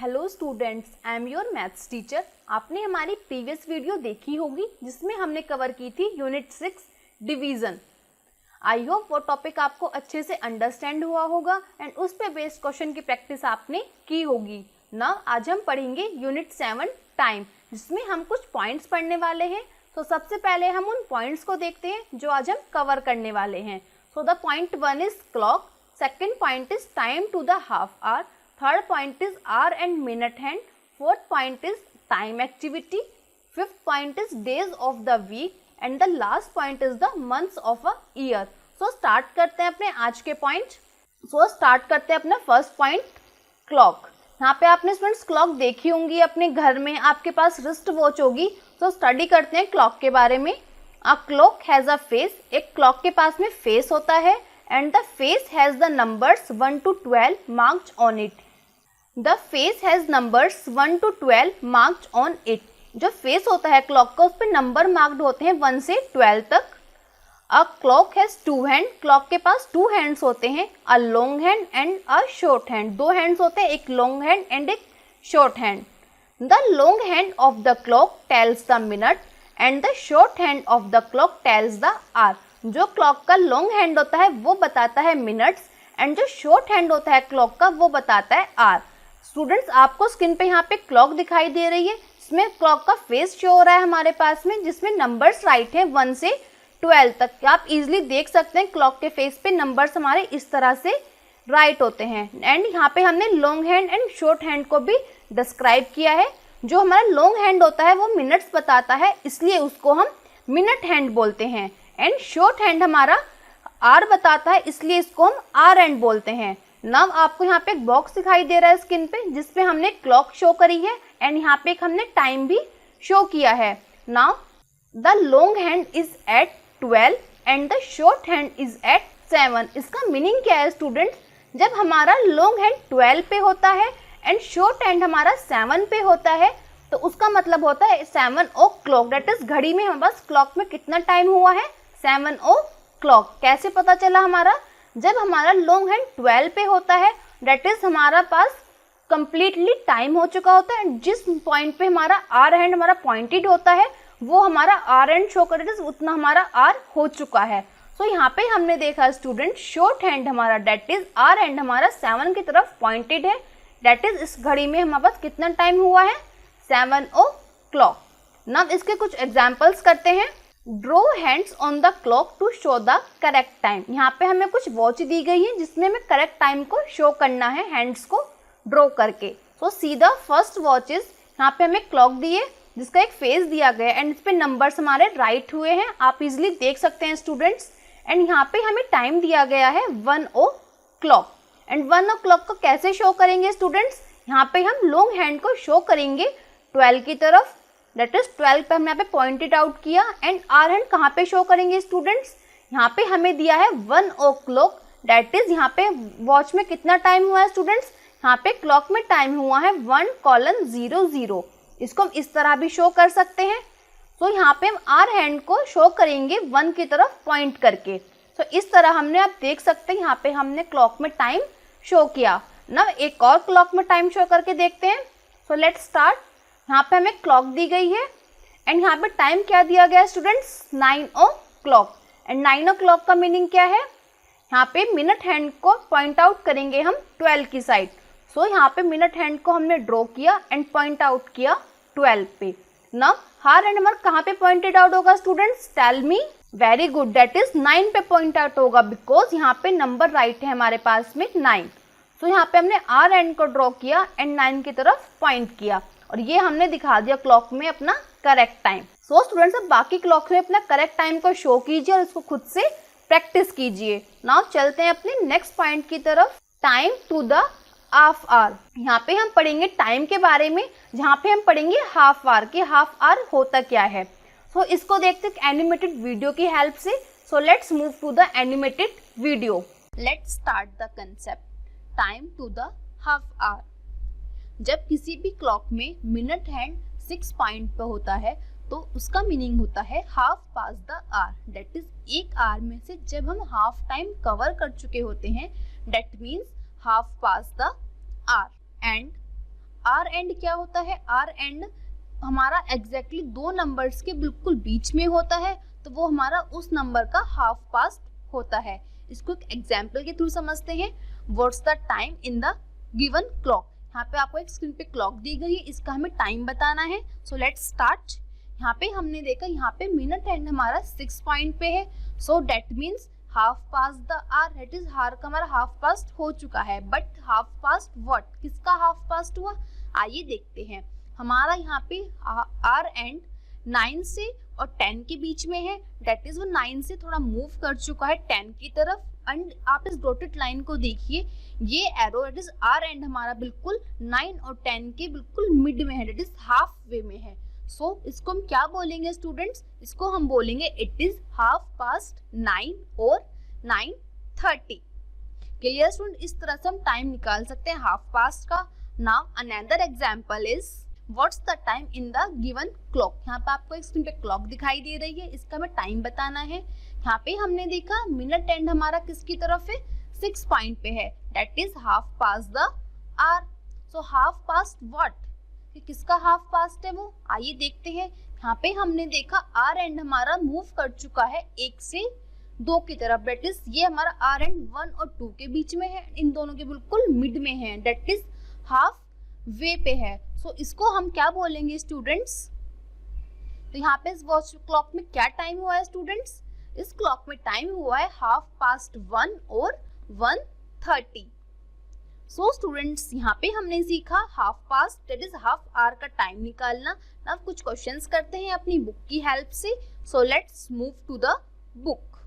Hello students, I am your maths teacher. आपने हमारी previous video देखी होगी जिसमें हमने कवर की थी यूनिट 6 डिवीजन। आई होप वो टॉपिक आपको अच्छे से अंडरस्टैंड हुआ होगा एंड उस पे बेस्ड क्वेश्चन की प्रैक्टिस आपने की होगी ना। आज हम पढ़ेंगे यूनिट 7 टाइम, जिसमें हम कुछ पॉइंट्स पढ़ने वाले हैं। तो सबसे पहले हम उन पॉइंट्स को देखते हैं जो आज हम कवर करने वाले हैं। So the point 1 is clock, second point is time to the half hour, third point is hour and minute hand, fourth point is time activity, fifth point is days of the week and the last point is the months of a year. So start करते हैं अपने आज के point. start करते हैं अपना first point clock. यहाँ पे आपने स्टूडेंट्स क्लॉक देखी होंगी अपने घर में, आपके पास रिस्ट वॉच होगी। स्टडी करते हैं क्लॉक के बारे में। अ क्लॉक हैज अ फेस, एक क्लॉक के पास में फेस होता है and the face has the numbers 1 to 12 marked on it. The face has numbers 1 to 12 marked on it. जो फेस होता है क्लॉक का, उस पर नंबर मार्क्ड होते हैं 1 से 12 तक। A clock has 2 hand, clock के पास 2 हैंड्स होते हैं। A long hand and a short hand, 2 hands होते हैं, एक लॉन्ग हैंड एंड एक short hand. The long hand of the clock tells the minute and the short hand of the clock tells the hour. जो clock का long hand होता है वो बताता है मिनट्स एंड जो शॉर्ट हैंड होता है क्लॉक का वो बताता है आवर। स्टूडेंट्स, आपको स्क्रीन पे यहाँ पे क्लॉक दिखाई दे रही है, इसमें क्लॉक का फेस शो हो रहा है हमारे पास में, जिसमें नंबर्स राइट हैं 1 से 12 तक। आप इजीली देख सकते हैं क्लॉक के फेस पे नंबर्स हमारे इस तरह से राइट होते हैं। एंड यहाँ पे हमने long hand and short hand को भी डिस्क्राइब किया है। जो हमारा लॉन्ग हैंड होता है वो मिनट्स बताता है, इसलिए उसको हम मिनट हैंड बोलते हैं। एंड शॉर्ट हैंड हमारा आर बताता है, इसलिए इसको हम आर हैंड बोलते हैं। नाउ आपको यहाँ पे एक बॉक्स दिखाई दे रहा है स्क्रीन पे, जिसपे हमने क्लॉक शो करी है एंड यहाँ पे एक हमने टाइम भी शो किया है। Now the long hand is at 12 and the short hand is at 7। इसका मीनिंग क्या है स्टूडेंट्स? जब हमारा लॉन्ग हैंड 12 पे होता है एंड शॉर्ट हैंड हमारा 7 पे होता है, तो उसका मतलब होता है 7 ओ क्लॉक। दैट इज घड़ी में हमारे पास क्लॉक में कितना टाइम हुआ है, 7 ओ क्लॉक। कैसे पता चला हमारा? जब हमारा लॉन्ग हैंड 12 पे होता है, दैट इज हमारा पास कंप्लीटली टाइम हो चुका होता है। जिस पॉइंट पे हमारा आर हैंड हमारा पॉइंटेड होता है वो हमारा आर हैंड शो कर देता है, उतना हमारा आर हो चुका है। सो यहाँ पे हमने देखा स्टूडेंट, शॉर्ट हैंड हमारा दैट इज आर हैंड हमारा 7 की तरफ पॉइंटेड है। दैट इज इस घड़ी में हमारे पास कितना टाइम हुआ है, 7 ओ क्लॉक। नाउ इसके कुछ एग्जाम्पल्स करते हैं। Draw hands on the clock to show the correct time. यहाँ पे हमें कुछ वॉच दी गई है जिसमें हमें करेक्ट टाइम को शो करना है हैंड्स को ड्रॉ करके। So see the first watch is, यहाँ पे हमें क्लॉक दी है जिसका एक फेस दिया गया है एंड इस पे नंबर्स हमारे राइट हुए हैं, आप इजिली देख सकते हैं स्टूडेंट्स। एंड यहाँ पे हमें टाइम दिया गया है 1 ओ क्लॉक। एंड 1 ओ क्लॉक को कैसे शो करेंगे स्टूडेंट्स? यहाँ पे हम लॉन्ग हैंड को शो करेंगे 12 की तरफ, दैट इज 12 पे हमने यहाँ पे पॉइंटेड आउट किया। एंड आर हैंड कहाँ पे शो करेंगे स्टूडेंट्स? यहाँ पे हमें दिया है 1 ओ क्लॉक, दैट इज यहाँ पे वॉच में कितना टाइम हुआ है स्टूडेंट्स? यहाँ पे क्लॉक में टाइम हुआ है 1:00। इसको हम इस तरह भी शो कर सकते हैं। तो यहाँ पे हम आर हैंड को शो करेंगे 1 की तरफ पॉइंट करके। तो इस तरह हमने, आप देख सकते हैं यहाँ पे हमने क्लॉक में टाइम शो किया ना। एक और क्लॉक में टाइम शो करके देखते हैं। So let's start. यहाँ पे हमें क्लॉक दी गई है एंड यहाँ पे टाइम क्या दिया गया है students, 9 o'clock. And 9 o'clock का मीनिंग क्या है? यहाँ पे मिनट हैंड को पॉइंट आउट करेंगे हम 12 की साइड। सो यहाँ पे मिनट हैंड को हमने ड्रॉ किया एंड पॉइंट आउट किया 12 पे। नाउ हार हैंड हमारा कहाँ पे पॉइंटेड आउट होगा students? Tell me. Very good, that is 9 पे पॉइंट आउट होगा, बिकॉज यहाँ पे नंबर राइट है हमारे पास में 9। सो यहाँ पे हमने आर हैंड को ड्रॉ किया एंड 9 की तरफ पॉइंट किया और ये हमने दिखा दिया क्लॉक में अपना करेक्ट टाइम। सो स्टूडेंट्स, अब बाकी क्लॉक में अपना करेक्ट टाइम को शो कीजिए और इसको खुद से प्रैक्टिस कीजिए। नाउ चलते हैं अपने नेक्स्ट पॉइंट की तरफ, time to the half hour. यहाँ पे हम पढ़ेंगे टाइम के बारे में, जहाँ पे हम पढ़ेंगे हाफ आवर कि हाफ आवर होता क्या है। सो इसको देखते हैं एनिमेटेड वीडियो की हेल्प से। So let's move to the animated video. Let's start the concept time to the half hour. जब किसी भी क्लॉक में मिनट हैंड 6 पॉइंट पे होता है तो उसका मीनिंग होता है half past the hour. That is एक आवर में से जब हम हाफ टाइम कवर कर चुके होते हैं, that means half past the hour. And hour hand क्या होता है, आर एंड हमारा एग्जैक्टली दो नंबर्स के बिल्कुल बीच में होता है, तो वो हमारा उस नंबर का हाफ पास्ट होता है। इसको एक एग्जाम्पल के थ्रू समझते हैं। What's the time in the given clock. यहाँ पे आपको एक स्क्रीन पे क्लॉक दी गई है, इसका हमें टाइम बताना है। सो लेट्स स्टार्ट। यहाँ पे हमने देखा यहाँ पे मिनट हैंड हमारा 6 पॉइंट पे है, so that means half past the hour, that is hour का हमारा हाफ पास्ट हो चुका है। बट हाफ पास्ट व्हाट, किसका हाफ पास्ट हुआ, आइए देखते हैं। हमारा यहाँ पे आर एंड 9 से और 10 के बीच में है, दैट इज वो 9 से थोड़ा मूव कर चुका है 10 की तरफ। एंड आप इस डॉटेड लाइन को देखिए, ये arrow that is hour hand हमारा बिल्कुल 9 और 10 के बिल्कुल मिड में है, दैट इज हाफ वे में है। सो इसको हम क्या बोलेंगे स्टूडेंट्स, इसको हम बोलेंगे इट इज हाफ पास्ट 9 और 9:30। क्लियर स्टूडेंट, इस तरह से हम टाइम निकाल सकते हैं हाफ पास्ट का। Now another example is what's the time in the given clock. यहाँ पे आपको एक स्क्रीन पे क्लॉक दिखाई दे रही है, इसका हमें टाइम बताना है। यहाँ पे हमने देखा मिनट एंड हमारा किसकी तरफ है, 6 पॉइंट पे है, that is half past the hour. So half past what, कि किसका हाफ पास्ट है वो, आइए देखते हैं। यहाँ पे हमने देखा आर एंड हमारा मूव कर चुका है 1 से 2 की तरफ, दैट इज ये हमारा आर एंड 1 और 2 के बीच में है, इन दोनों के बिल्कुल मिड में है, दैट इज हाफ वे पे है। सो इसको हम क्या बोलेंगे स्टूडेंट्स, तो यहाँ पे इस वॉच क्लॉक में क्या टाइम हुआ है स्टूडेंट्स, इस क्लॉक में टाइम हुआ है हाफ पास्ट 1 और 1:30। सो स्टूडेंट्स यहाँ पे हमने सीखा half past that is half hour का टाइम निकालना। अब कुछ क्वेश्चंस करते हैं अपनी बुक की हेल्प से। So let's move to the book.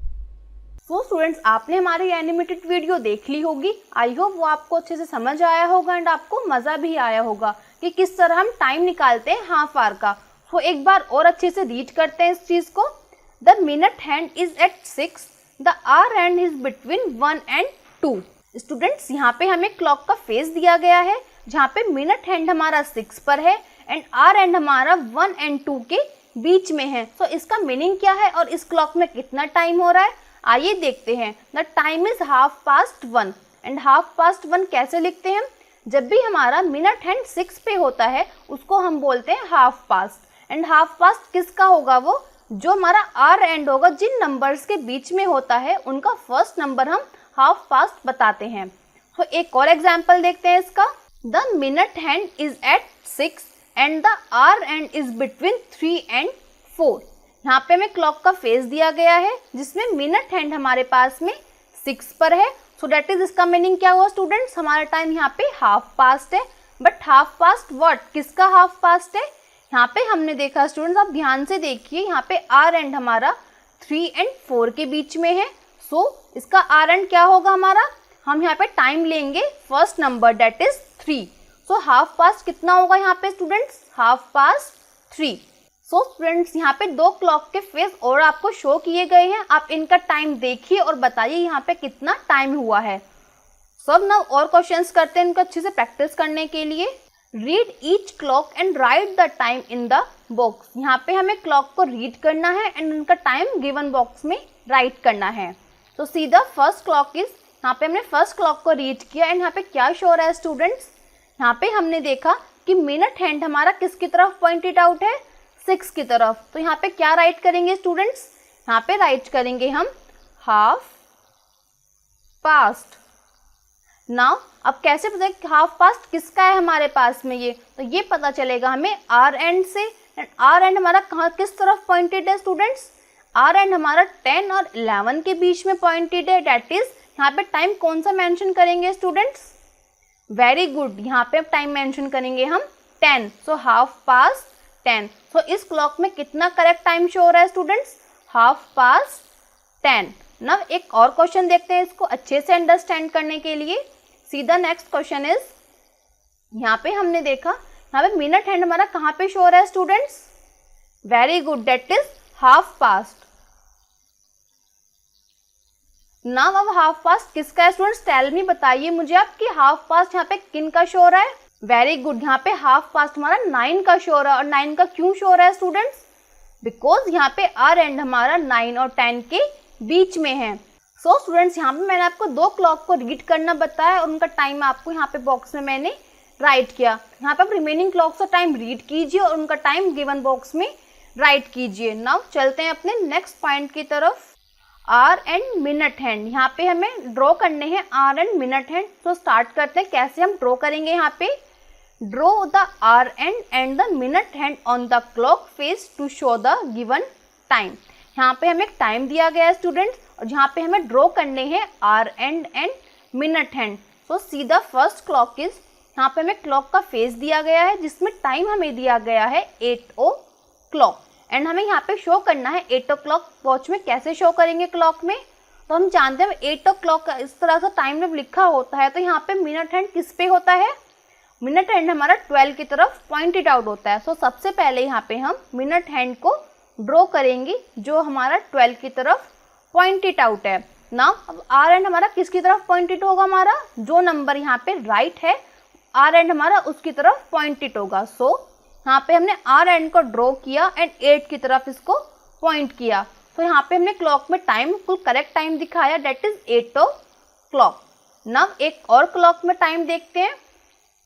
So students, आपने हमारी एनिमेटेड वीडियो देख ली होगी। आई होप वो आपको अच्छे से समझ आया होगा एंड आपको मजा भी आया होगा कि किस तरह हम टाइम निकालते हैं हाफ आवर का। सो एक बार और अच्छे से रीड करते हैं इस चीज को। The minute hand is at 6, the hour hand is between 1 and 2। Students यहाँ पे हमें क्लॉक का फेस दिया गया है, जहाँ पे मिनट हैंड हमारा 6 पर है एंड आर हैंड हमारा 1 and 2 के बीच में है। सो इसका मीनिंग क्या है और इस क्लॉक में कितना टाइम हो रहा है, आइए देखते हैं। The time is half past 1 and half past 1 कैसे लिखते हैं, जब भी हमारा मिनट हैंड 6 पे होता है उसको हम बोलते हैं half past. And half past किसका होगा, वो जो हमारा आर एंड होगा, जिन नंबर्स के बीच में होता है उनका फर्स्ट नंबर हम हाफ पास्ट बताते हैं। तो एक और एग्जाम्पल देखते हैं इसका। The minute hand is at 6 and the hour hand is between 3 and 4। यहाँ पे हमें क्लॉक का फेस दिया गया है जिसमें मिनट हैंड हमारे पास में 6 पर है। सो दैट इज, इसका मीनिंग क्या हुआ स्टूडेंट्स, हमारा टाइम यहाँ पे हाफ पास्ट है। बट हाफ पास्ट व्हाट, किसका हाफ पास्ट है, यहाँ पे हमने देखा स्टूडेंट्स, आप ध्यान से देखिए, यहाँ पे आर एंड हमारा 3 and 4 के बीच में है। सो इसका आर एंड क्या होगा हमारा, हम यहाँ पे टाइम लेंगे first number that is 3। So half past कितना होगा यहाँ पे students, half past 3। So students यहाँ पे 2 क्लॉक के फेस और आपको शो किए गए हैं, आप इनका टाइम देखिए और बताइए यहाँ पे कितना टाइम हुआ है। सब ना और क्वेश्चंस करते हैं इनको अच्छे से प्रैक्टिस करने के लिए। Read each clock and right the time in the box. यहाँ पे हमें क्लॉक को रीड करना है एंड उनका टाइम गिवन बॉक्स में राइट करना है। तो see the first clock is, यहाँ पे हमने फर्स्ट क्लॉक को रीड किया एंड यहाँ पे क्या शो रहा है स्टूडेंट्स, यहाँ पे हमने देखा कि मिनट हैंड हमारा किसकी तरफ पॉइंटेड आउट है, 6 की तरफ। तो यहाँ पे क्या राइट करेंगे स्टूडेंट्स, यहाँ पे राइट करेंगे हम हाफ पास्ट। नाउ अब कैसे पता कि हाफ पास्ट किसका है हमारे पास में, ये तो ये पता चलेगा हमें आर एंड से। एंड आर एंड हमारा कहाँ किस तरफ पॉइंटेड है स्टूडेंट्स, आर एंड हमारा 10 और 11 के बीच में पॉइंटेड है। दैट इज यहाँ पे टाइम कौन सा मेंशन करेंगे स्टूडेंट्स, वेरी गुड, यहाँ पे टाइम मेंशन करेंगे हम 10। सो हाफ पास्ट 10। सो इस क्लॉक में कितना करेक्ट टाइम शो हो रहा है स्टूडेंट्स, हाफ पास्ट 10। ना एक और क्वेश्चन देखते हैं इसको अच्छे से अंडरस्टैंड करने के लिए। See the next question is, यहाँ पे हमने देखा यहाँ पे मिनट हैंड हमारा कहाँ पे शो हो रहा है students, very good, that is half past. Now अब हाफ पास्ट किसका है स्टूडेंट्स, टेल मी, बताइए मुझे आप कि हाफ पास्ट यहाँ पे किन का शो हो रहा है, वेरी गुड, यहाँ पे हाफ पास्ट हमारा 9 का शो हो रहा है। और 9 का क्यों शो हो रहा है स्टूडेंट्स, बिकॉज यहाँ पे आर एंड हमारा 9 और 10 के बीच में है। सो स्टूडेंट्स यहाँ पे मैंने आपको 2 क्लॉक को रीड करना बताया और उनका टाइम आपको यहाँ पे बॉक्स में मैंने राइट किया। यहाँ पे आप रिमेनिंग क्लॉक्स का टाइम रीड कीजिए और उनका टाइम गिवन बॉक्स में राइट कीजिए। नाउ चलते हैं अपने नेक्स्ट पॉइंट की तरफ, आवर एंड मिनट हैंड। यहाँ पे हमें ड्रॉ करने हैं आवर एंड मिनट हैंड। तो स्टार्ट करते हैं, कैसे हम ड्रॉ करेंगे। यहाँ पे draw the hour and the minute hand on the clock face to show the given time. यहाँ पे हमें एक टाइम दिया गया है स्टूडेंट्स, और जहाँ पे हमें ड्रॉ करने हैं hour and minute hand. So see the first clock is, यहाँ पे हमें क्लॉक का फेस दिया गया है जिसमें टाइम हमें दिया गया है 8 o'clock, एंड हमें यहाँ पे शो करना है 8 o'clock। वॉच में कैसे शो करेंगे क्लॉक में, तो हम जानते हैं 8 o'clock का इस तरह से टाइम जब लिखा होता है तो यहाँ पे मिनट हैंड किस पे होता है, मिनट हैंड हमारा 12 की तरफ पॉइंटेड आउट होता है। सो सबसे पहले यहाँ पे हम मिनट हैंड को ड्रॉ करेंगे जो हमारा 12 की तरफ पॉइंटेड आउट है। नाउ अब आर एंड हमारा किसकी तरफ पॉइंटेड होगा, हमारा जो नंबर यहाँ पे राइट है आर एंड हमारा उसकी तरफ पॉइंटेड होगा। सो यहाँ पे हमने आर एंड को ड्रॉ किया एंड 8 की तरफ इसको पॉइंट किया। तो यहाँ पे हमने क्लॉक में टाइम बिल्कुल करेक्ट टाइम दिखाया, डेट इज 8 o'clock। नाउ एक और क्लॉक में टाइम देखते हैं,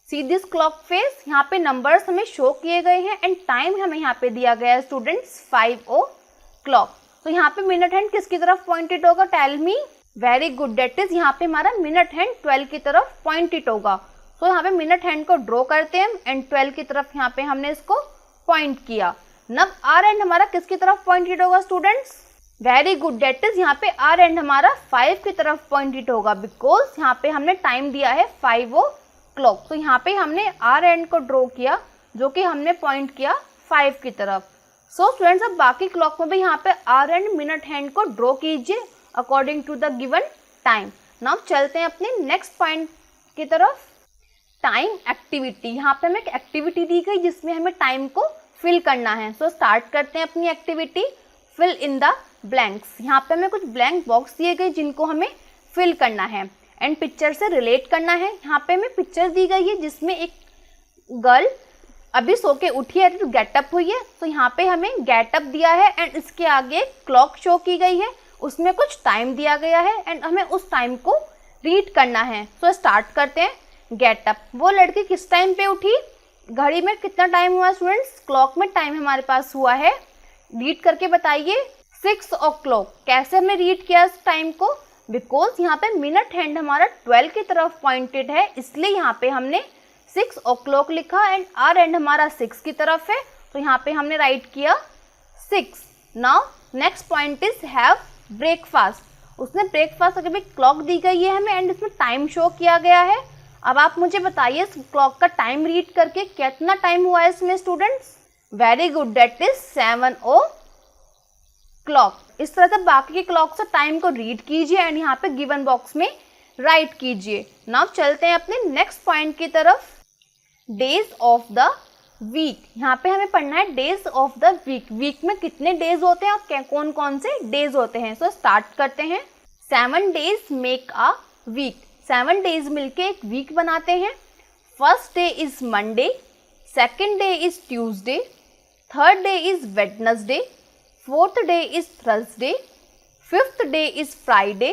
सी दिस क्लॉक फेस। यहाँ पे नंबर्स हमें शो किए गए हैं एंड टाइम हमें यहाँ पे दिया गया है स्टूडेंट्स 5 o'clock। तो यहाँ पे मिनट हैंड किसकी तरफ पॉइंटेड होगा, tell me. Very good, that is यहाँ पे हमारा मिनट हैंड 12 की तरफ पॉइंटेड होगा। तो यहाँ पे मिनट हैंड को ड्रॉ करते हैं एंड 12 की तरफ यहाँ पे हमने इसको पॉइंट किया। नब आर एंड हमारा किसकी तरफ पॉइंटेड होगा students, very good, that is यहाँ पे आर एंड हमारा 5 की तरफ पॉइंटेड होगा, बिकॉज यहाँ पे हमने टाइम दिया है 5 o'clock। तो यहाँ पे हमने आर एंड को ड्रॉ किया जो कि हमने पॉइंट किया 5 की तरफ। सो स्टूडेंट्स अब बाकी क्लॉक में भी यहाँ पे आर एंड मिनट हैंड को ड्रॉ कीजिए according to the given time. Now चलते हैं अपने नेक्स्ट पॉइंट की तरफ, टाइम एक्टिविटी। यहाँ पे हमें एक एक्टिविटी दी गई जिसमें हमें टाइम को फिल करना है। सो स्टार्ट करते हैं अपनी activity, fill in the blanks. यहाँ पे हमें कुछ ब्लैंक बॉक्स दिए गए जिनको हमें फिल करना है एंड पिक्चर से रिलेट करना है। यहाँ पे हमें पिक्चर दी गई है जिसमें एक गर्ल अभी सो के उठी है, तो गेटअप हुई है। तो यहाँ पे हमें गेटअप दिया है एंड इसके आगे क्लॉक शो की गई है, उसमें कुछ टाइम दिया गया है एंड हमें उस टाइम को रीड करना है। तो स्टार्ट करते हैं, गेटअप। वो लड़की किस टाइम पे उठी, घड़ी में कितना टाइम हुआ स्टूडेंट्स, क्लॉक में टाइम हमारे पास हुआ है, रीड करके बताइए 6 o'clock। कैसे हमने रीड किया इस टाइम को, बिकॉज यहाँ पे मिनट हैंड हमारा 12 की तरफ पॉइंटेड है, इसलिए यहाँ पे हमने 6 o'clock लिखा एंड आर एंड हमारा 6 की तरफ है, तो यहाँ पे हमने राइट किया 6। Now next point is have breakfast. उसने ब्रेकफास्ट अगर भी क्लॉक दी गई है हमें एंड इसमें टाइम शो किया गया है। अब आप मुझे बताइए इस क्लॉक का टाइम रीड करके कितना टाइम हुआ है इसमें students, very good, that is 7 o'clock। इस तरह से बाकी के क्लॉक से टाइम को रीड कीजिए एंड यहाँ पे गिवन बॉक्स में राइट कीजिए। नाउ चलते हैं अपने नेक्स्ट पॉइंट की तरफ, डेज ऑफ द वीक। यहाँ पे हमें पढ़ना है days of the week. Week में कितने डेज होते हैं और कौन कौन से डेज होते हैं। सो स्टार्ट करते हैं, 7 days make a week. 7 days मिलके एक वीक बनाते हैं। First day is Monday, second day is Tuesday, third day is Wednesday, fourth day is Thursday, fifth day is Friday,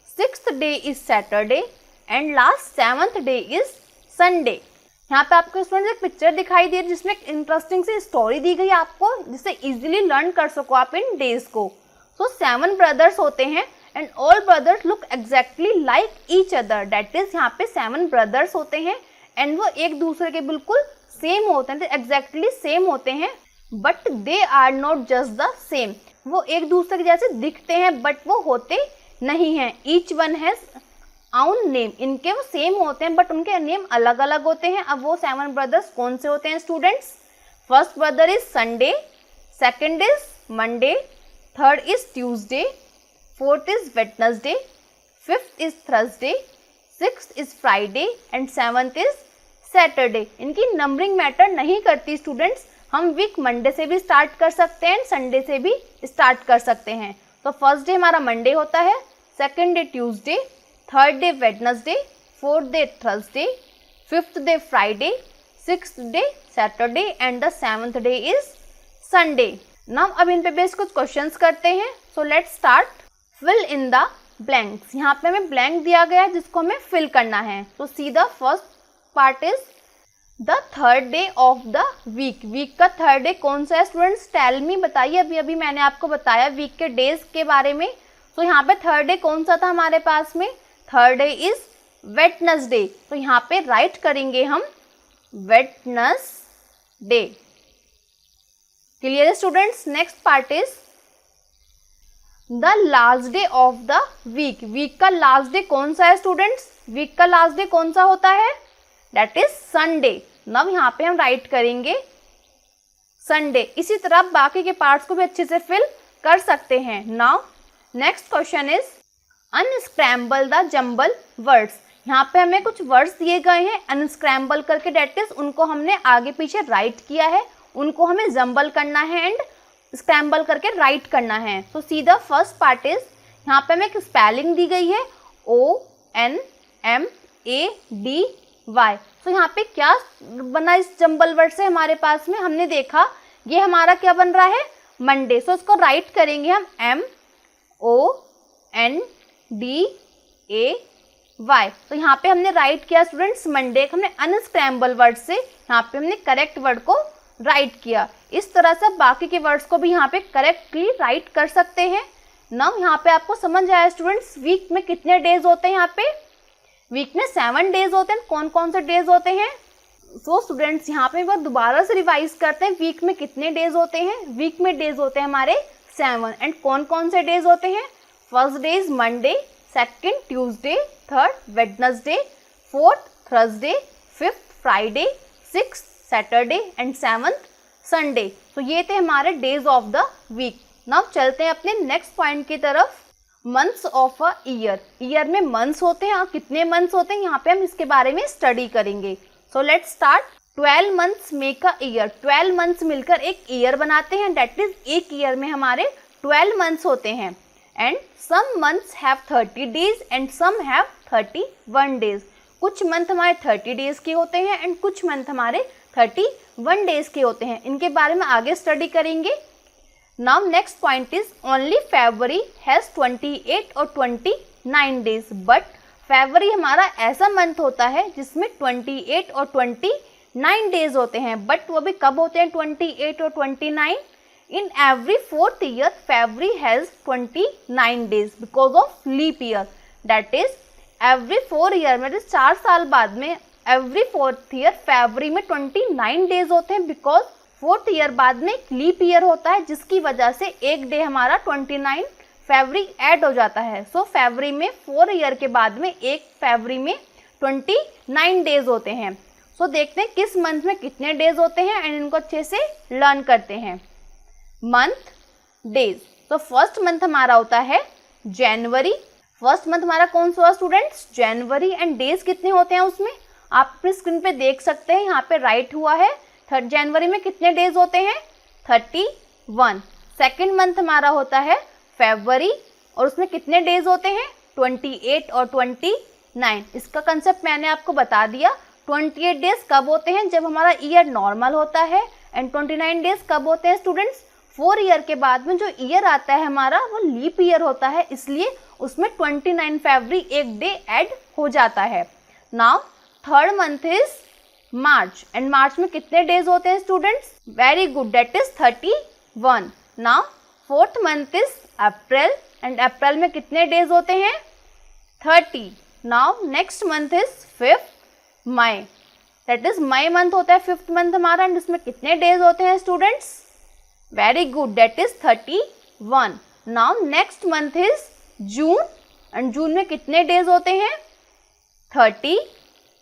sixth day is Saturday and last 7th day is Sunday. यहाँ पे आपको students एक picture दिखाई दे रही है जिसमें एक interesting सी story दी गई आपको, जिससे इजीली लर्न कर सको आप इन डेज को। सो 7 brothers होते हैं and all brothers look exactly like each other. That is यहाँ पे 7 brothers होते हैं एंड वो एक दूसरे के बिल्कुल सेम होते हैं, एग्जैक्टली सेम होते हैं, but they are not just the same. वो एक दूसरे के जैसे दिखते हैं बट वो होते नहीं हैं। ईच वन हैज आउन नेम, इनके वो सेम होते हैं बट उनके नेम अलग अलग होते हैं। अब वो 7 brothers कौन से होते हैं students, first brother is Sunday, second is Monday, third is Tuesday, fourth is Wednesday, fifth is Thursday, sixth is Friday and 7th is Saturday. इनकी नंबरिंग मैटर नहीं करती स्टूडेंट्स, हम वीक मंडे से भी स्टार्ट कर सकते हैं, संडे से भी स्टार्ट कर सकते हैं। तो फर्स्ट डे हमारा मंडे होता है, second day Tuesday, third day Wednesday, fourth day Thursday, fifth day Friday, sixth day Saturday and the 7th day is Sunday. Now अब इन पे बेस कुछ क्वेश्चंस करते हैं। So let's start, fill in the blanks. यहाँ पे हमें blank दिया गया है जिसको हमें फिल करना है। तो see the first part is the third day of the week, week का थर्ड डे कौन सा है स्टूडेंट्स? टेल मी, बताइए। अभी अभी मैंने आपको बताया वीक के डेज के बारे में। तो यहाँ पे थर्ड डे कौन सा था हमारे पास में? Third day is Wednesday. तो यहाँ पे राइट करेंगे हम वेडनेसडे। क्लियर है students? Next part is the last day of the week, week का लास्ट डे कौन सा है स्टूडेंट्स? वीक का लास्ट डे कौन सा होता है? That is Sunday. नाउ यहाँ पे हम राइट करेंगे संडे। इसी तरह बाकी के पार्ट्स को भी अच्छे से फिल कर सकते हैं। Now next question is unscramble the jumble words. यहाँ पे हमें कुछ वर्ड्स दिए गए हैं अनस्क्रैम्बल करके, दैट इज उनको हमने आगे पीछे राइट किया है, उनको हमें जंबल करना है एंड स्क्रैम्बल करके राइट करना है। तो see the first part is, यहाँ पे हमें एक स्पेलिंग दी गई है ONMADY। तो यहाँ पे क्या बना इस जंबल वर्ड से हमारे पास में? हमने देखा ये हमारा क्या बन रहा है? मंडे। सो इसको राइट करेंगे हम MONDAY। तो यहाँ पे हमने राइट किया स्टूडेंट्स मंडे, हमने अनस्क्रैम्बल वर्ड से यहाँ पे हमने करेक्ट वर्ड को राइट किया। इस तरह से बाकी के वर्ड्स को भी यहाँ पे करेक्टली राइट कर सकते हैं। नाउ यहाँ पे आपको समझ आया स्टूडेंट्स वीक में कितने डेज होते हैं? यहाँ पे वीक में 7 डेज होते हैं। कौन कौन से डेज होते हैं? सो स्टूडेंट्स यहाँ पे एक बार दोबारा से रिवाइज करते हैं, वीक में कितने डेज होते हैं? वीक में डेज होते हैं हमारे 7। एंड कौन कौन से डेज होते हैं? First day is Monday, second Tuesday, third Wednesday, fourth Thursday, fifth Friday, sixth Saturday and seventh Sunday. तो ये थे हमारे days of the week. Now चलते हैं अपने नेक्स्ट पॉइंट की तरफ, months of a year. Year में मंथ्स होते हैं और कितने मंथ्स होते हैं यहाँ पे हम इसके बारे में स्टडी करेंगे। सो let's start. 12 months make a year. 12 months मिलकर एक ईयर बनाते हैं, दैट इज एक ईयर में हमारे 12 मंथ्स होते हैं। And some months have 30 days and some have 31 days. कुछ मंथ हमारे 30 डेज के होते हैं एंड कुछ मंथ हमारे 31 डेज के होते हैं। इनके बारे में आगे स्टडी करेंगे। Now next point is only February has 28 और 29 डेज। बट फरवरी हमारा ऐसा मंथ होता है जिसमें 28 और 29 डेज होते हैं। बट वो भी कब होते हैं 28 और 29? In every 4th year February has 29 days because of leap year. That is every 4 year में 4 साल बाद में एवरी 4th ईयर फरवरी में 29 डेज होते हैं बिकॉज 4th ईयर बाद में एक लीप ईयर होता है जिसकी वजह से एक डे हमारा 29 फरवरी ऐड हो जाता है। सो फरवरी में 4 ईयर के बाद में एक फरवरी में 29 डेज होते हैं। सो देखते हैं किस मंथ में कितने डेज होते हैं एंड इनको अच्छे से लर्न करते हैं। Month days. तो फर्स्ट मंथ हमारा होता है जनवरी। फर्स्ट मंथ हमारा कौन सा हुआ स्टूडेंट्स? जनवरी। एंड डेज कितने होते हैं उसमें? आप अपनी स्क्रीन पे देख सकते हैं, यहाँ पे राइट हुआ है। जनवरी में कितने डेज होते हैं? 31। सेकेंड मंथ हमारा होता है फरवरी और उसमें कितने डेज होते हैं? 28 और 29। इसका कंसेप्ट मैंने आपको बता दिया। 28 डेज कब होते हैं? जब हमारा ईयर नॉर्मल होता है। एंड 29 डेज कब होते हैं स्टूडेंट्स? 4 ईयर के बाद में जो ईयर आता है हमारा वो लीप ईयर होता है, इसलिए उसमें 29 फरवरी एक डे ऐड हो जाता है। Now third month is March. And March में कितने डेज होते हैं students? Very good, that is 31। Now fourth month is April. And April में कितने डेज होते हैं? 30। Now next month is fifth May. That is May month होता है फिफ्थ मंथ हमारा। एंड इसमें कितने डेज होते हैं students? Very good, that is 31। Now next month is June. And June में कितने डेज होते हैं? 30।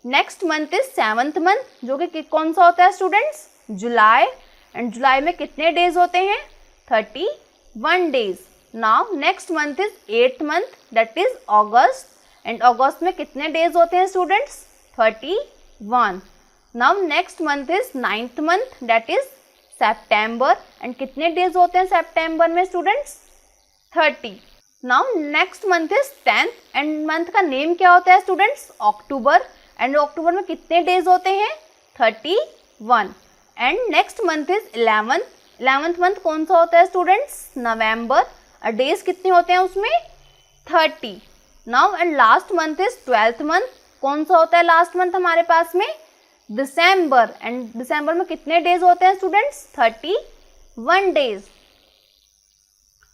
Next month is seventh month, जो कि कौन सा होता है स्टूडेंट्स? जुलाई। एंड जुलाई में कितने डेज होते हैं? 31 डेज। Now next month is 8th month, that is August. And August में कितने डेज होते हैं students? 31। Now next month is 9th month, that is September. And कितने डेज होते हैं सितंबर में students? 30। Now next month is 10th। And month का नेम क्या होता है स्टूडेंट्स? अक्टूबर। एंड अक्टूबर में कितने डेज होते हैं? 31। And next month is 11th। 11th month कौन सा होता है स्टूडेंट्स? नवंबर। और डेज कितने होते हैं उसमें? 30। Now and last month is 12th month. कौन सा होता है लास्ट मंथ हमारे पास में? दिसंबर, एंड दिसंबर में कितने डेज होते हैं स्टूडेंट्स? 31 डेज।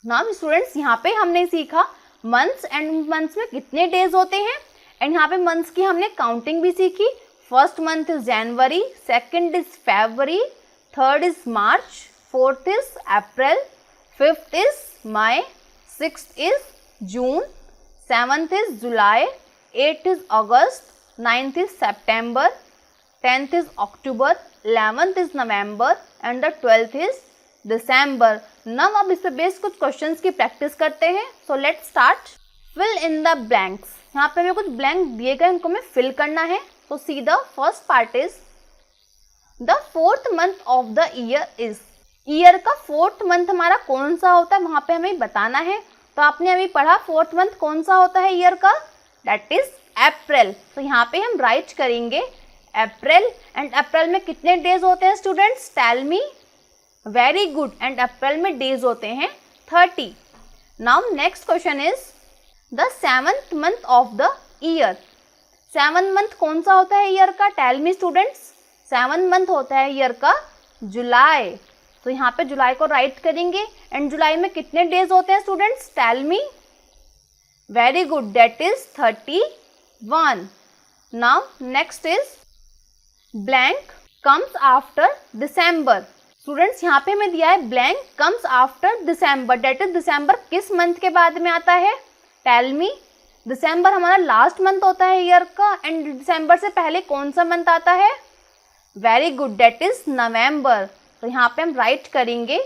नाउ स्टूडेंट्स यहाँ पे हमने सीखा मंथ्स, एंड मंथ्स में कितने डेज होते हैं, एंड यहाँ पे मंथ्स की हमने काउंटिंग भी सीखी। First month is January, second is February, third is March, fourth is April, fifth is May, sixth is June, seventh is July, eighth is August, ninth is September, 10th is October, 11th is November and the 12th is December. Now अब इस पे base कुछ questions की practice करते हैं। So let's start. Fill in the blanks. यहाँ पे हमें कुछ ब्लैंक दिए गए, उनको हमें फिल करना है। So see the first part is the fourth month of the year is. Year का फोर्थ मंथ हमारा कौन सा होता है, वहाँ पे हमें बताना है। तो आपने अभी पढ़ा फोर्थ मंथ कौन सा होता है ईयर का, दैट इज अप्रैल। तो यहाँ पे हम राइट करेंगे अप्रैल, एंड अप्रैल में कितने डेज होते हैं students? Tell me. Very good, and April में डेज होते हैं 30। Now next question is the seventh month of the year. Seventh month कौन सा होता है ईयर का? Tell me students. Seventh month होता है ईयर का जुलाई। तो यहाँ पे जुलाई को राइट करेंगे, एंड जुलाई में कितने डेज होते हैं students? Tell me. Very good, that is 31। Now next is blank comes after December. Students यहाँ पे हमें दिया है blank comes after December, date is December किस मंथ के बाद में आता है? Tell me. दिसंबर हमारा लास्ट मंथ होता है ईयर का, एंड दिसंबर से पहले कौन सा मंथ आता है? Very good, that is November. तो यहाँ पे हम राइट करेंगे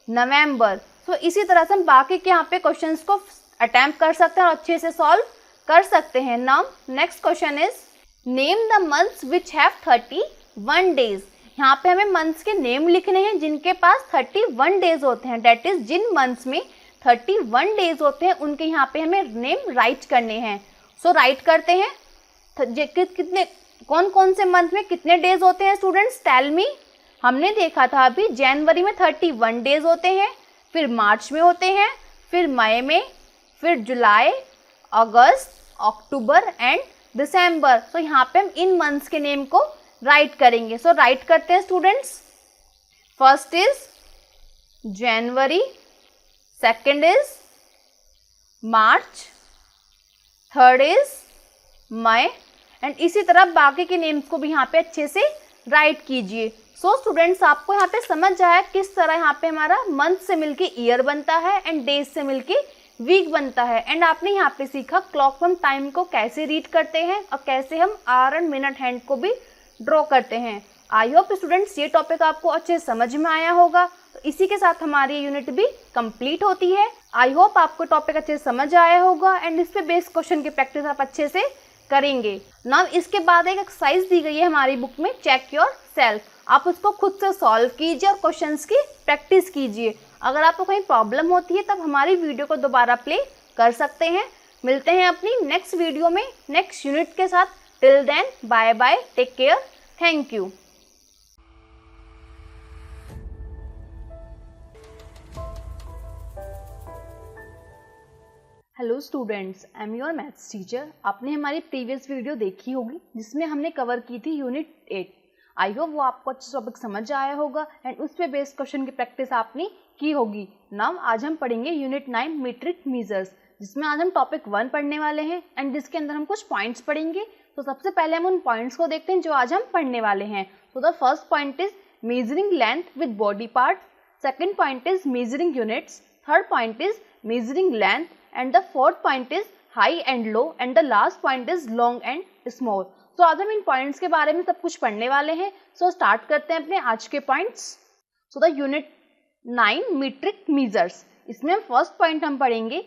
नवंबर। तो इसी तरह से हम बाकी के यहाँ पे क्वेश्चंस को अटेम्प्ट कर सकते हैं और अच्छे से सॉल्व कर सकते हैं। Now next question is name the months which have 31 days. यहाँ पे हमें मंथ्स के नेम लिखने हैं जिनके पास 31 डेज होते हैं, डेट इज जिन मंथ्स में 31 डेज होते हैं उनके यहाँ पे हमें नेम राइट करने हैं। सो राइट करते हैं कितने कौन कौन से मंथ में कितने डेज होते हैं स्टूडेंट्स? टेल मी। हमने देखा था अभी जनवरी में 31 डेज होते हैं, फिर मार्च में होते हैं, फिर मई में, फिर जुलाई, अगस्त, अक्टूबर एंड दिसंबर। तो यहाँ पे हम इन मंथ्स के नेम को राइट करेंगे। सो राइट करते हैं students. First is January, second is March, third is May, and इसी तरह बाकी के नेम्स को भी यहाँ पे अच्छे से राइट कीजिए। सो स्टूडेंट्स आपको यहाँ पे समझ आया किस तरह यहाँ पे हमारा मंथ से मिलके ईयर बनता है एंड डेज से मिलके वीक बनता है, एंड आपने यहाँ पे सीखा क्लॉक में टाइम को कैसे रीड करते हैं और कैसे हम आवर एंड मिनट हैंड को भी ड्रॉ करते हैं। आई होप स्टूडेंट्स ये टॉपिक आपको अच्छे समझ में आया होगा। तो इसी के साथ हमारी यूनिट भी कंप्लीट होती है। आई होप आपको टॉपिक अच्छे से समझ आया होगा, एंड इस पे बेस्ड क्वेश्चन की प्रैक्टिस आप अच्छे से करेंगे। नाउ इसके बाद एक एक्सरसाइज दी गई है हमारी बुक में, चेक योर सेल्फ। आप उसको खुद से सॉल्व कीजिए और क्वेश्चंस की प्रैक्टिस कीजिए। अगर आपको कहीं प्रॉब्लम होती है तब हमारी वीडियो को दोबारा प्ले कर सकते हैं। मिलते हैं अपनी नेक्स्ट वीडियो में नेक्स्ट यूनिट के साथ। Till then bye bye, take care, thank you. Hello students, I am your maths teacher. आपने हमारी प्रीवियस वीडियो देखी होगी जिसमें हमने कवर की थी यूनिट 8। आई होप वो आपको अच्छे टॉपिक समझ आया होगा एंड उस पे बेस्ड क्वेश्चन की प्रैक्टिस आपने की होगी। नाउ आज हम पढ़ेंगे यूनिट 9 मीट्रिक मेजर्स, जिसमें आज हम टॉपिक 1 पढ़ने वाले हैं एंड जिसके अंदर हम कुछ पॉइंट्स पढ़ेंगे। तो सबसे पहले हम उन पॉइंट्स को देखते हैं जो आज हम पढ़ने वाले हैं। तो the first point is measuring length with body part, second point is measuring units, third point is measuring length, and the fourth point is high and low, and the last point is long and small. तो आज हम इन points के बारे में सब कुछ पढ़ने वाले हैं। सो स्टार्ट करते हैं अपने आज के points. So the unit 9 metric measures, इसमें हम फर्स्ट पॉइंट हम पढ़ेंगे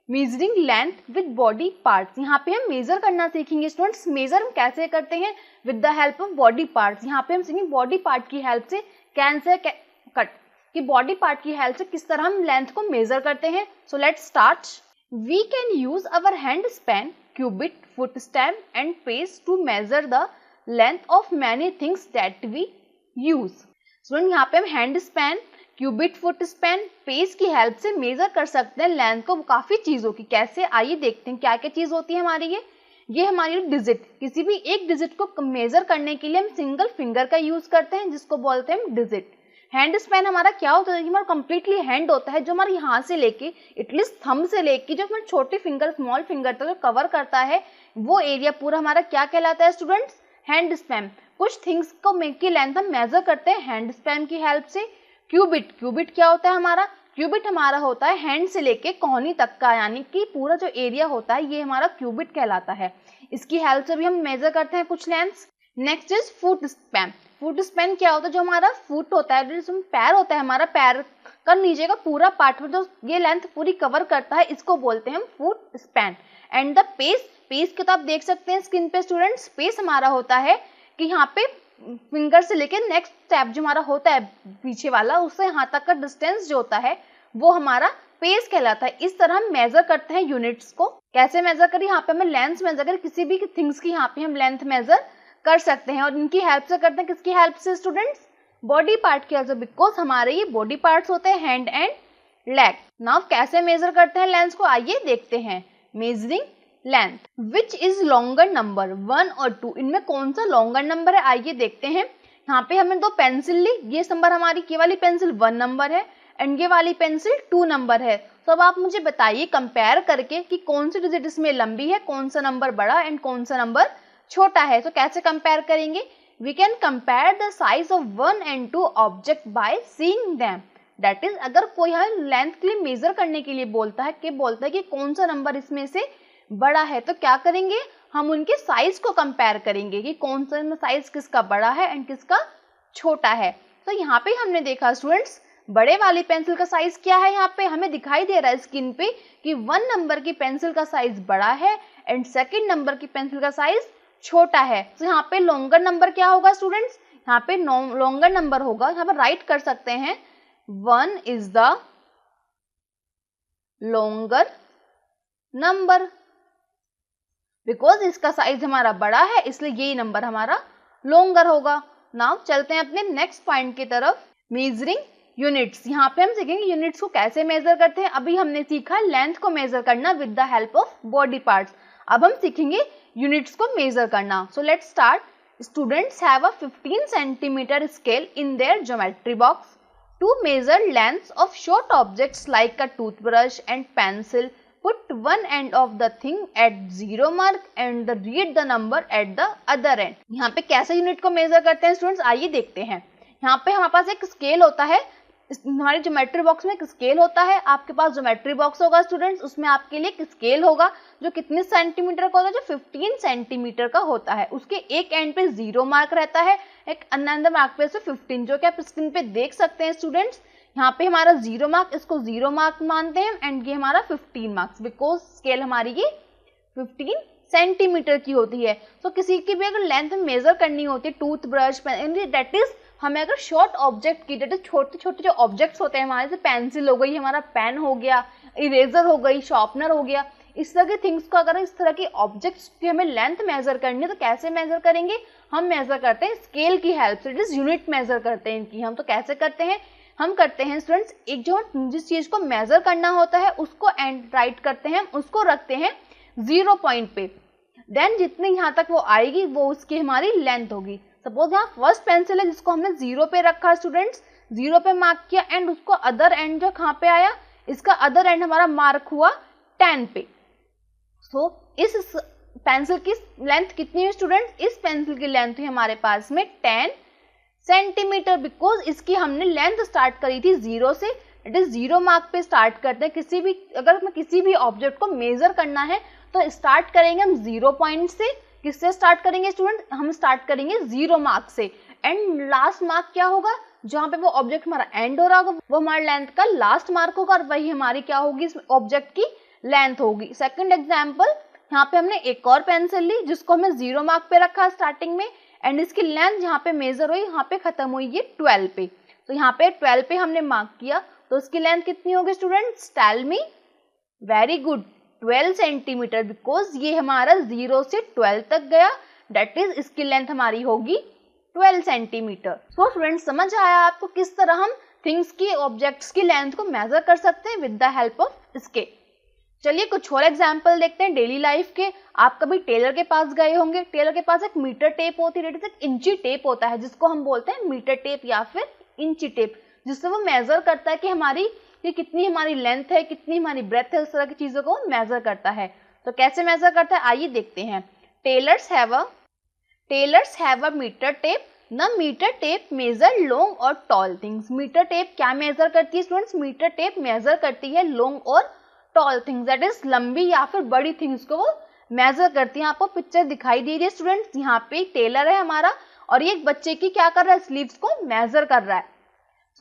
measuring length with body parts. यहाँ पे हम मेजर करना सीखेंगे स्टूडेंट्स। मेजर हम कैसे करते हैं? With the help of body parts. यहाँ पे हम सीखेंगे बॉडी पार्ट की हेल्प से कैसे कट कि बॉडी पार्ट की हेल्प से किस तरह हम लेंथ को मेजर करते हैं। So let's start. We can use our hand span, cubit, foot stamp and pace to measure the length of many things that we use। Student यहाँ पे हम hand span, cubit, foot span, pace की help से measure कर सकते हैं length को काफी चीजों की। कैसे? आइए देखते हैं क्या क्या चीज होती है हमारी ये हमारी डिजिट, किसी भी एक डिजिट को मेजर करने के लिए हम सिंगल फिंगर का यूज करते हैं जिसको बोलते हैं डिजिट। हैंड स्पैन हमारा क्या होता है, हमारा कंप्लीटली हैंड होता है जो हमारे यहाँ से लेके एटलीस्ट थंब से लेके जो हमारे छोटे फिंगर स्मॉल फिंगर तक जो कवर करता है वो एरिया पूरा हमारा क्या कहलाता है स्टूडेंट्स, हैंड स्पैन। कुछ थिंग्स को की लेंथ हम मेजर करते हैं हैंड स्पैन की हेल्प से। क्यूबिट, क्यूबिट क्या होता है हमारा, क्यूबिट हमारा होता है हैंड से लेके कोहनी तक का, यानी कि पूरा जो एरिया होता है ये हमारा क्यूबिट कहलाता है। इसकी हेल्प से भी हम मेजर करते हैं कुछ lengths. Next is foot span. Foot span क्या होता है, जो हमारा फुट होता है, जो पैर होता है हमारा, पैर का नीचे का पूरा पार्ट जो ये लेंथ पूरी कवर करता है इसको बोलते हैं हम foot span. And the pace, pace को तो आप देख सकते हैं स्क्रीन पे स्टूडेंट्स। पेस हमारा होता है कि यहाँ पे फिंगर से लेके नेक्स्ट स्टेप जो हमारा होता है पीछे वाला, उससे यहाँ तक का डिस्टेंस जो होता है वो हमारा पेस कहलाता है। इस तरह हम मेजर करते हैं यूनिट्स को। कैसे मेजर करें, यहाँ पे हमें लेंथ मेजर करें, किसी भी थिंग्स की यहाँ पे हम लेंथ मेजर कर सकते हैं। और इनकी हेल्प से करते हैं, किसकी हेल्प से स्टूडेंट्स, बॉडी पार्ट की हेल्प से, बिकॉज हमारे ये बॉडी पार्ट्स होते हैं हैंड एंड लेग। नाउ कैसे मेजर करते हैं लेंथ को, आइए देखते हैं। Measuring length, which is longer number 1 और 2, इनमें कौन सा लॉन्गर नंबर है आइए देखते हैं। यहाँ पे हमने दो पेंसिल ली, ये नंबर हमारी ये वाली पेंसिल 1 नंबर है एंड ये वाली पेंसिल 2 नंबर है। तो अब आप मुझे बताइए कंपेयर करके कि कौन सी डिजिट इसमें लंबी है, कौन सा नंबर बड़ा एंड कौन सा नंबर छोटा है। तो कैसे कंपेयर करेंगे, we can compare the size of 1 and 2 object by seeing them. That is अगर कोई हमें लेंथ के लिए मेजर करने के लिए बोलता है कि कौन सा नंबर इसमें से बड़ा है, तो क्या करेंगे, हम उनके साइज को कंपेयर करेंगे कि कौन सा साइज किसका बड़ा है एंड किसका छोटा है। तो यहाँ पे हमने देखा स्टूडेंट्स, बड़े वाली पेंसिल का साइज क्या है, यहाँ पे हमें दिखाई दे रहा है स्क्रीन पे कि 1 नंबर की पेंसिल का साइज बड़ा है एंड 2nd नंबर की पेंसिल का साइज छोटा है। तो यहाँ पे लॉन्गर नंबर क्या होगा स्टूडेंट्स, यहाँ पे लॉन्गर नंबर होगा, यहाँ पर राइट कर सकते हैं 1 is the longer number, because इसका साइज हमारा बड़ा है इसलिए यही नंबर हमारा लॉन्गर होगा। नाउ चलते हैं अपने नेक्स्ट पॉइंट की तरफ, मेजरिंग यूनिट्स। यहाँ पे हम सीखेंगे यूनिट्स को कैसे मेजर करते हैं। अभी हमने सीखा लेंथ को मेजर करना with the help of body parts, अब हम सीखेंगे यूनिट्स को मेजर करना। So let's start. Students have a 15 centimetre scale in their geometry box to measure lengths of short objects like a toothbrush and pencil. Put one end of the thing at 0 mark and read the number at the other end। यहाँ पे कैसे unit को measure करते हैं students, आइए देखते हैं। यहाँ पे हमारे पास एक स्केल होता है, हमारी ज्योमेट्री बॉक्स में एक स्केल होता है, आपके पास ज्योमेट्री बॉक्स होगा स्टूडेंट्स, उसमें आपके लिए एक स्केल होगा जो कितने सेंटीमीटर का होता है, जो 15 सेंटीमीटर का होता है। उसके एक एंड पे 0 मार्क रहता है, एक अनदर मार्क पे 15, जो कि आप स्क्रीन पे देख सकते हैं स्टूडेंट्स। यहाँ पे हमारा 0 मार्क, इसको 0 मार्क मानते हैं एंड ये हमारा 15 मार्क्स, बिकॉज स्केल हमारी ये 15 सेंटीमीटर की होती है। तो किसी की भी अगर लेंथ मेजर करनी होती है, टूथब्रश, दैट इज हमें अगर शॉर्ट ऑब्जेक्ट की, दैट इज छोटे छोटे जो ऑब्जेक्ट्स होते हैं हमारे, से पेंसिल हो गई, हमारा पेन हो गया, इरेजर हो गई, शार्पनर हो गया, इस तरह के थिंग्स को अगर इस तरह की ऑब्जेक्ट्स की हमें लेंथ मेजर करनी है तो कैसे मेजर करेंगे, हम मेजर करते हैं स्केल की हेल्प से, इट इज यूनिट मेजर करते हैं इनकी। हम तो कैसे करते हैं, हम करते हैं स्टूडेंट्स, एक जो जिस चीज को मेजर करना होता है उसको एंड राइट करते हैं, उसको रखते हैं 0 पॉइंट पे, देन जितनी यहाँ तक वो आएगी वो उसकी हमारी लेंथ होगी। सपोज यहाँ फर्स्ट पेंसिल है जिसको हमने 0 पे रखा स्टूडेंट्स, 0 पे मार्क किया एंड उसको अदर एंड जो कहाँ पे आया, इसका अदर एंड हमारा मार्क हुआ 10 पे। सो इस पेंसिल की लेंथ कितनी है स्टूडेंट्स, इस पेंसिल की लेंथ है हमारे पास में 10 सेंटीमीटर, बिकॉज इसकी हमने लेंथ स्टार्ट करी थी 0 से, इट इज 0 मार्क पे स्टार्ट करते हैं। किसी भी अगर हमें किसी भी ऑब्जेक्ट को मेजर करना है तो स्टार्ट करेंगे हम 0 पॉइंट से। किससे स्टार्ट करेंगे स्टूडेंट, हम स्टार्ट करेंगे 0 मार्क से एंड लास्ट मार्क क्या होगा, जहाँ पे वो ऑब्जेक्ट हमारा एंड हो रहा होगा वो हमारे लेंथ का लास्ट मार्क होगा और वही हमारी क्या होगी, इस ऑब्जेक्ट की लेंथ होगी। सेकंड एग्जांपल, यहाँ पे हमने एक और पेंसिल ली जिसको हमने 0 मार्क पे रखा स्टार्टिंग में एंड इसकी लेंथ यहाँ पे मेजर हुई, यहाँ पे खत्म हुई ये 12 पे। तो यहाँ पे 12 पे हमने मार्क किया तो इसकी लेंथ कितनी होगी students, tell me, very good, 12 centimetre, because ये हमारा 0 से 12 तक गया, दैट इज इसकी लेंथ हमारी होगी 12 सेंटीमीटर। सो स्टूडेंट्स समझ आया आपको किस तरह हम थिंग्स की, ऑब्जेक्ट्स की लेंथ को मेजर कर सकते हैं with the help of scale. चलिए कुछ और एग्जाम्पल देखते हैं डेली लाइफ के। आप कभी टेलर के पास गए होंगे, टेलर के पास एक मीटर टेप होती है, एक इंची टेप होता है जिसको हम बोलते हैं मीटर टेप या फिर इंची टेप, जिससे वो मेजर करता है कि कितनी हमारी लेंथ है, कितनी हमारी ब्रेथ है, उस तरह की चीजों को मेजर करता है। तो कैसे मेजर करता है आइए देखते हैं। Tailors have a metre tape. The metre tape measure long और टॉल थिंग्स। मीटर टेप क्या मेजर करती है स्टूडेंट्स? मीटर टेप मेजर करती है लॉन्ग और टॉल थिंग्स, दैट इज लंबी या फिर बड़ी थिंग्स को वो मेजर करती है। आपको पिक्चर दिखाई दे रही है स्टूडेंट्स, यहाँ पे एक टेलर है हमारा और ये एक बच्चे की क्या कर रहा है, स्लीव्स को मेजर कर रहा है।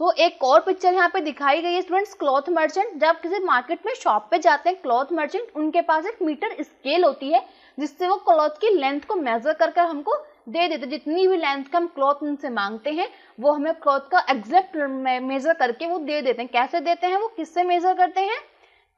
सो एक और पिक्चर यहाँ पे दिखाई गई है स्टूडेंट्स, क्लॉथ मर्चेंट। जब किसी मार्केट में शॉप पे जाते हैं क्लॉथ मर्चेंट, उनके पास एक मीटर स्केल होती है जिससे वो क्लॉथ की लेंथ को मेजर कर हमको दे देते। जितनी भी लेंथ का हम क्लॉथ उनसे मांगते हैं वो हमें क्लॉथ का एग्जैक्ट मेजर करके वो दे देते हैं। कैसे देते हैं वो, किससे मेजर करते हैं?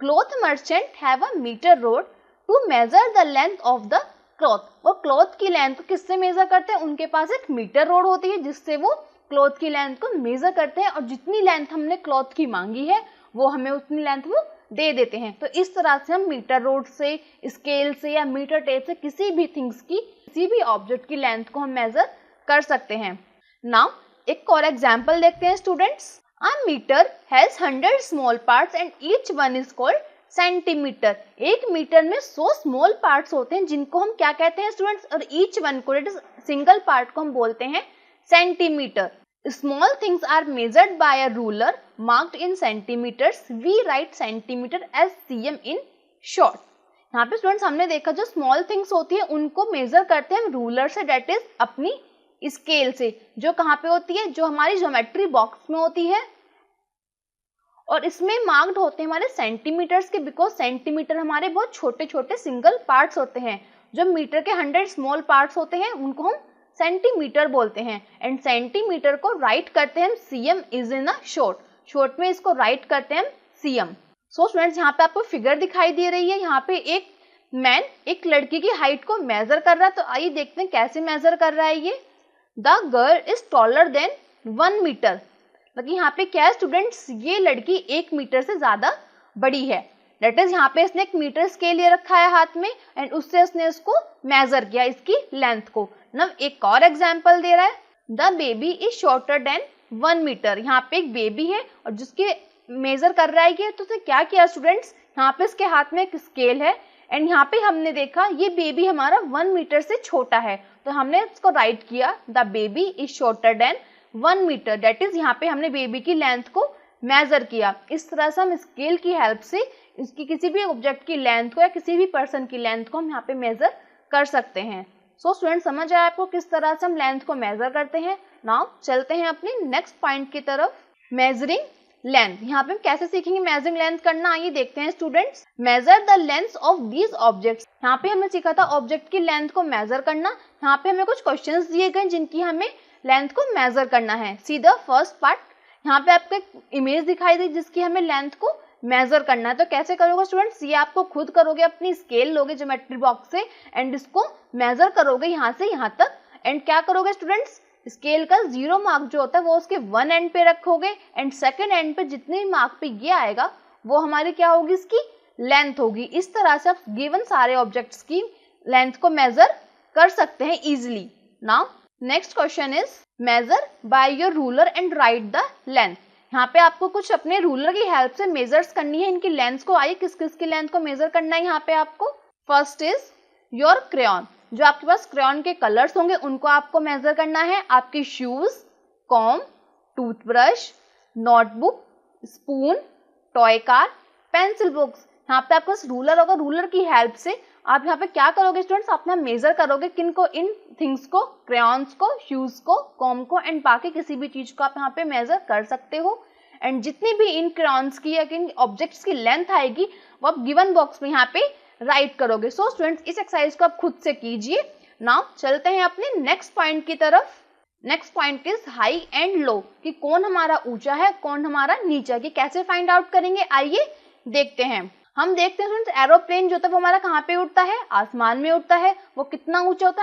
Cloth merchant have a metre rod to measure the length of the cloth. वो क्लॉथ की लेंथ को किससे मेजर करते हैं? उनके पास एक मीटर रोड होती है जिससे वो क्लॉथ की लेंथ को मेजर करते हैं और जितनी लेंथ हमने क्लॉथ की मांगी है वो हमें उतनी लेंथ वो दे देते हैं। तो इस तरह से हम मीटर रोड से, स्केल से या मीटर टेप से किसी भी थिंग्स की, किसी भी ऑब्जेक्ट की लेंथ को हम मेजर कर सकते हैं। नाउ एक और एग्जांपल देखते हैं students. A meter has 100 small parts and each one is called centimeter. एक मीटर में 100 स्मॉल पार्ट्स होते हैं जिनको हम क्या कहते हैं स्टूडेंट्स? और each one को, इट इज सिंगल पार्ट को हम बोलते हैं centimetre. Small things are measured by a ruler marked in centimeters. We write centimeter as cm in short. यहाँ पे स्टूडेंट्स हमने देखा जो स्मॉल थिंग्स होती है उनको मेजर करते हैं रूलर से, डेट इज अपनी स्केल से, जो कहाँ पे होती है, जो हमारी ज्योमेट्री बॉक्स में होती है। और इसमें मार्क्ड होते हैं हमारे सेंटीमीटर्स के, बिकॉज सेंटीमीटर हमारे बहुत छोटे छोटे सिंगल पार्ट्स होते हैं। जो मीटर के 100 स्मॉल पार्ट्स होते हैं उनको हम सेंटीमीटर बोलते हैं। एंड सेंटीमीटर को राइट करते हैं हम CM is in a short में इसको राइट करते हैं हम सीएम। सो स्टूडेंट्स यहाँ पे आपको फिगर दिखाई दे रही है, यहाँ पे एक मैन एक लड़की की हाइट को मेजर कर रहा है। तो आइए देखते हैं कैसे मेजर कर रहा है ये। The girl is taller than 1 metre. मतलब यहाँ पे क्या है स्टूडेंट्स, ये लड़की 1 मीटर से ज्यादा बड़ी है। दैट इज यहाँ पे इसने एक मीटर स्केल ले रखा है हाथ में एंड उससे उसने उसको मेजर किया इसकी लेंथ को। ना एक और एग्जांपल दे रहा है, the baby is shorter than 1 metre. यहाँ पे एक बेबी है और जिसके मेजर कर रहा है ये, तो उसने क्या किया स्टूडेंट्स, यहाँ पे इसके हाथ में एक स्केल है एंड यहाँ पे हमने देखा ये बेबी हमारा 1 मीटर से छोटा है, तो हमने इसको राइट किया the baby is shorter than 1 metre. That is यहाँ पे हमने बेबी की लेंथ को मेजर किया। इस तरह से हम स्केल की हेल्प से इसकी किसी भी ऑब्जेक्ट की लेंथ को या किसी भी पर्सन की लेंथ को हम यहाँ पे मेजर कर सकते हैं। सो स्टूडेंट समझ आया आपको किस तरह से हम लेंथ को मेजर करते हैं। नाउ चलते हैं अपने नेक्स्ट पॉइंट की तरफ, मेजरिंग लेंथ। यहाँ पे हम कैसे सीखेंगे मेजरिंग लेंथ करना, आइए देखते हैं students. Major the length of these objects. यहाँ पे हमने सीखा था ऑब्जेक्ट की लेंथ को मेजर करना। यहाँ पे हमें कुछ क्वेश्चंस दिए गए जिनकी हमें लेंथ को मेजर करना है। सी द फर्स्ट पार्ट, यहाँ पे आपको एक इमेज दिखाई दी जिसकी हमें लेंथ को मेजर करना है। तो कैसे करोगे स्टूडेंट्स, ये आपको खुद करोगे, अपनी स्केल लोगे ज्योमेट्री बॉक्स से एंड इसको मेजर करोगे यहाँ से यहाँ तक। एंड क्या करोगे स्टूडेंट्स, स्केल का 0 मार्क जो होता है वो उसके 1 एंड पे रखोगे एंड सेकंड एंड पे जितने मार्क पे ये आएगा वो हमारी क्या होगी, इसकी लेंथ होगी। इस तरह से आप गिवन सारे ऑब्जेक्ट्स की लेंथ को मेजर कर सकते हैं easily. Now next question is measure by your ruler and right the length. यहाँ पे आपको कुछ अपने रूलर की हेल्प से मेजर्स करनी है इनकी लेंथ को। आइए किस किस की लेंथ को मेजर करना है यहाँ पे आपको। फर्स्ट इज योर क्रेयॉन, जो आपके पास क्रेयॉन के कलर्स होंगे उनको आपको मेजर करना है। आपकी shoes, com, toothbrush, notebook, spoon, toy car, pencil box. यहाँ पे आपके पास रूलर होगा, रूलर की हेल्प से आप यहाँ पे क्या करोगे स्टूडेंट्स, अपना मेजर करोगे किनको, इन थिंग्स को, क्रेयॉन्स को, शूज को, कॉम को एंड बाकी किसी भी चीज को आप यहाँ पे मेजर कर सकते हो। एंड जितनी भी इन क्रेयॉन्स की या इन ऑब्जेक्ट्स की लेंथ आएगी वो आप गिवन बॉक्स में यहाँ पे राइट करोगे। सो स्टूडेंट्स इस एक्सरसाइज को आप खुद से कीजिए। नाउ चलते हैं अपने नेक्स्ट पॉइंट की तरफ। Next point is high and low, कि कौन हमारा ऊंचा है कौन हमारा नीचा, कि कैसे फाइंड आउट करेंगे आइए देखते हैं। हम देखते हैं स्टूडेंट्स एरोप्लेन जो होता है वो हमारा कहाँ पे उड़ता है, आसमान में उड़ता है। वो कितना ऊंचा होता है,